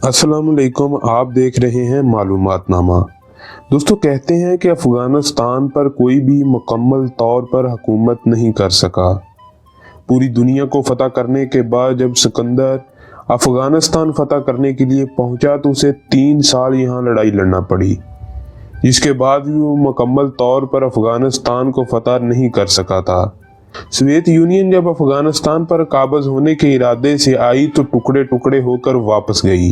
अस्सलाम वालेकुम। आप देख रहे हैं मालूमात नामा। दोस्तों, कहते हैं कि अफ़गानिस्तान पर कोई भी मुकम्मल तौर पर हुकूमत नहीं कर सका। पूरी दुनिया को फतह करने के बाद जब सिकंदर अफ़गानिस्तान फतह करने के लिए पहुंचा तो उसे 3 साल यहाँ लड़ाई लड़ना पड़ी, जिसके बाद भी वो मुकम्मल तौर पर अफ़गानिस्तान को फतह नहीं कर सका था। सोवियत यूनियन जब अफ़गानिस्तान पर काबज़ होने के इरादे से आई तो टुकड़े टुकड़े होकर वापस गई।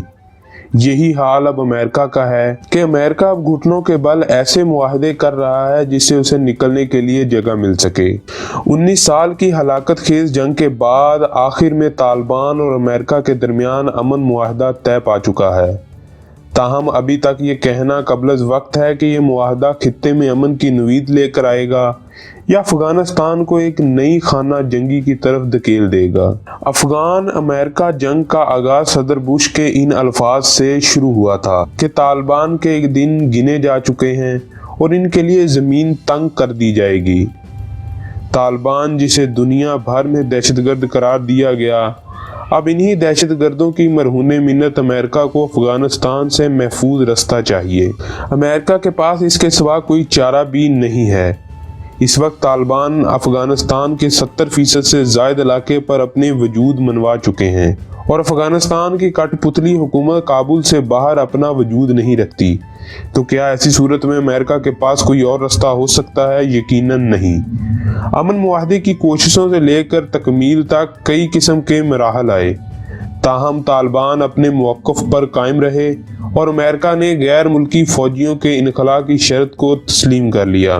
यही हाल अब अमेरिका का है कि अमेरिका अब घुटनों के बल ऐसे मुआहदे कर रहा है जिससे उसे निकलने के लिए जगह मिल सके। 19 साल की हलाकत खेज जंग के बाद आखिर में तालिबान और अमेरिका के दरमियान अमन मुआहदा तय पा चुका है। ताहम अभी तक ये कहना कबल वक्त है कि यह मुआहदा खित्ते में अमन की नवीद लेकर आएगा या अफगानिस्तान को एक नई खाना जंगी की तरफ धकेल देगा। अफगान अमेरिका जंग का आगाज सदर बुश के इन अल्फाज से शुरू हुआ था कि तालिबान के एक दिन गिने जा चुके हैं और इनके लिए जमीन तंग कर दी जाएगी। तालिबान, जिसे दुनिया भर में दहशतगर्द करार दिया गया, अब इन्हीं दहशतगर्दों की मरहूने मिन्नत अमेरिका को अफगानिस्तान से महफूज रास्ता चाहिए। अमेरिका के पास इसके सिवा कोई चारा भी नहीं है। इस वक्त तालिबान अफगानिस्तान के 70% से ज्यादा इलाके पर अपने वजूद मनवा चुके हैं और अफगानिस्तान की कठपुतली हुकूमत काबुल से बाहर अपना वजूद नहीं रखती। तो क्या ऐसी सूरत में अमेरिका के पास कोई और रास्ता हो सकता है? यकीनन नहीं। अमन मुआहदे की कोशिशों से लेकर तकमील तक कई किस्म के मराहल आए, ताहम तालिबान अपने मौक़िफ़ पर कायम रहे और अमेरिका ने गैर मुल्की फौजियों के इनखला की शर्त को तस्लीम कर लिया।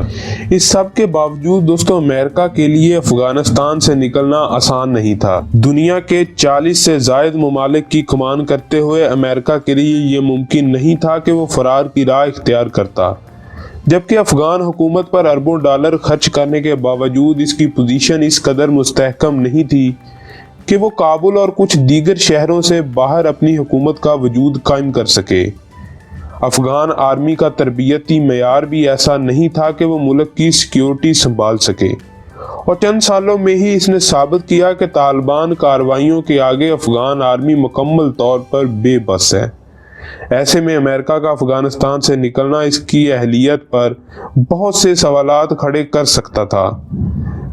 इस सब के बावजूद दोस्तों, अमेरिका के लिए अफगानिस्तान से निकलना आसान नहीं था। दुनिया के 40 से ज़ायद ममालिक की कमान करते हुए अमेरिका के लिए ये मुमकिन नहीं था कि वो फरार की राह इख्तियार करता, जबकि अफगान हुकूमत पर अरबों डॉलर खर्च करने के बावजूद इसकी पोजीशन इस कदर मुस्तहकम नहीं थी कि वो काबुल और कुछ दीगर शहरों से बाहर अपनी हुकूमत का वजूद कायम कर सके। अफगान आर्मी का तरबियती मेयार भी ऐसा नहीं था कि वो मुल्क की सिक्योरिटी संभाल सके और चंद सालों में ही इसने साबित किया कि तालिबान कार्रवाइयों के आगे अफगान आर्मी मुकम्मल तौर पर बेबस है। ऐसे में अमेरिका का अफगानिस्तान से निकलना इसकी अहलियत पर बहुत से सवालात खड़े कर सकता था।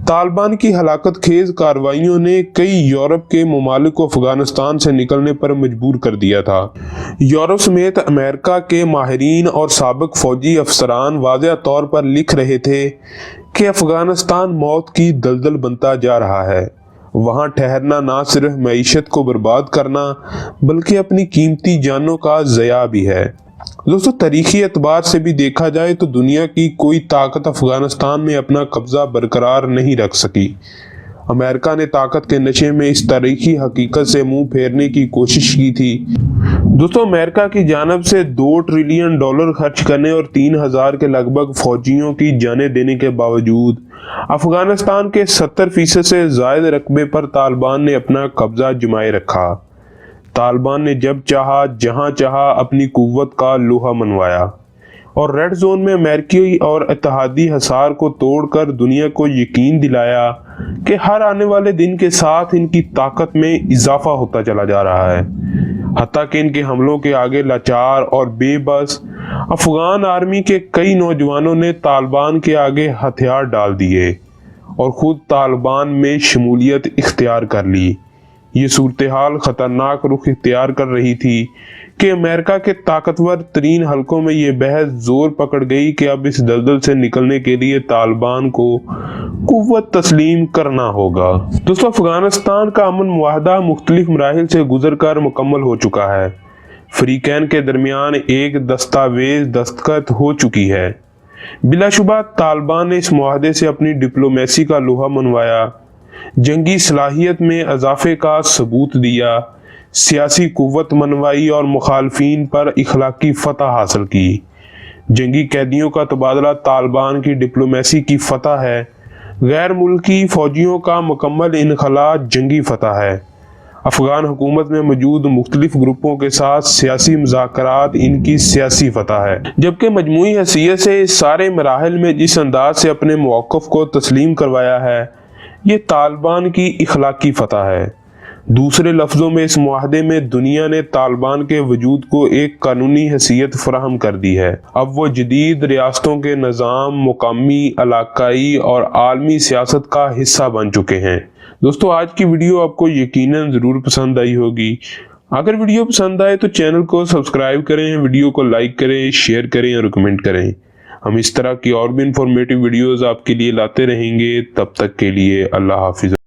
तालिबान की हलाकत खेज कार्रवाइयों ने कई यूरोप के ममालिक को अफगानिस्तान से निकलने पर मजबूर कर दिया था। यूरोप समेत अमेरिका के माहिरीन और साबिक फौजी अफसरान वाज़ेह तौर पर लिख रहे थे कि अफगानिस्तान मौत की दलदल बनता जा रहा है। वहां ठहरना ना सिर्फ मईशत को बर्बाद करना बल्कि अपनी कीमती जानों का ज़या भी है। दोस्तों, तारीखी एतबार से भी देखा जाए तो दुनिया की कोई ताकत अफगानिस्तान में अपना कब्जा बरकरार नहीं रख सकी। अमेरिका ने ताकत के नशे में इस तारीखी हकीकत से मुंह फेरने की कोशिश की थी। दोस्तों, अमेरिका की जानब से $2 ट्रिलियन खर्च करने और 3000 के लगभग फौजियों की जानें देने के बावजूद अफगानिस्तान के 70% से ज्यादा रकबे पर तालिबान ने अपना कब्जा जमाए रखा। तालिबान ने जब चाहा जहां चाहा अपनी कुव्वत का लोहा मनवाया और रेड जोन में अमेरिकी और इत्तेहादी हसार को तोड़कर दुनिया को यकीन दिलाया कि हर आने वाले दिन के साथ इनकी ताकत में इजाफा होता चला जा रहा है। हत्ता कि इनके हमलों के आगे लाचार और बेबस अफगान आर्मी के कई नौजवानों ने तालिबान के आगे हथियार डाल दिए और खुद तालिबान में शमूलियत इख्तियार कर ली। ये सूरत हाल खतरनाक रुख इख्तियार कर रही थी कि अमेरिका के ताकतवर तरीन हलकों में ये बहस जोर पकड़ गई कि अब इस दलदल से निकलने के लिए तालिबान को कुव्वत तस्लीम करना होगा। दोस्तों, अफगानिस्तान का अमन मुआहदा मुख्तलिफ मराहिल से गुजर कर मुकम्मल हो चुका है। फरीकैन के दरमियान एक दस्तावेज दस्तखत हो चुकी है। बिलाशुबा तालिबान ने इस मुआहदे से अपनी डिप्लोमेसी का लोहा मनवाया, जंगी सलाहियत में इजाफे का सबूत दिया, सियासी कुव्वत मनवाई और मुखालफीन पर इखलाकी फतह हासिल की। जंगी कैदियों का तबादला तालिबान की डिप्लोमेसी की फतह है। गैर मुल्की फौजियों का मुकम्मल इनखला जंगी फतह है। अफगान हुकूमत में मौजूद मुख्तलिफ ग्रुपों के साथ सियासी मुज़ाकरात इनकी सियासी फतह है। जबकि मजमूई हैसियत से इस सारे मराहिल में जिस अंदाज से अपने मौक़िफ़ को तस्लीम करवाया है, ये तालिबान की इखलाकी फतह है। دوسرے لفظوں میں اس معاہدے میں دنیا نے طالبان کے وجود کو ایک قانونی حیثیت فراہم کر دی ہے۔ اب وہ جدید ریاستوں کے نظام، مقامی، علاقائی اور عالمی سیاست کا حصہ بن چکے ہیں۔ دوستو آج کی ویڈیو آپ کو یقیناً ضرور پسند آئی ہوگی۔ اگر ویڈیو پسند آئے تو چینل کو سبسکرائب کریں، ویڈیو کو لائک کریں، شیئر کریں اور کمنٹ کریں۔ ہم اس طرح کی اور بھی انفارمیٹیو ویڈیوز آپ کے لیے لاتے رہیں گے۔ تب تک کے لیے اللہ حافظ۔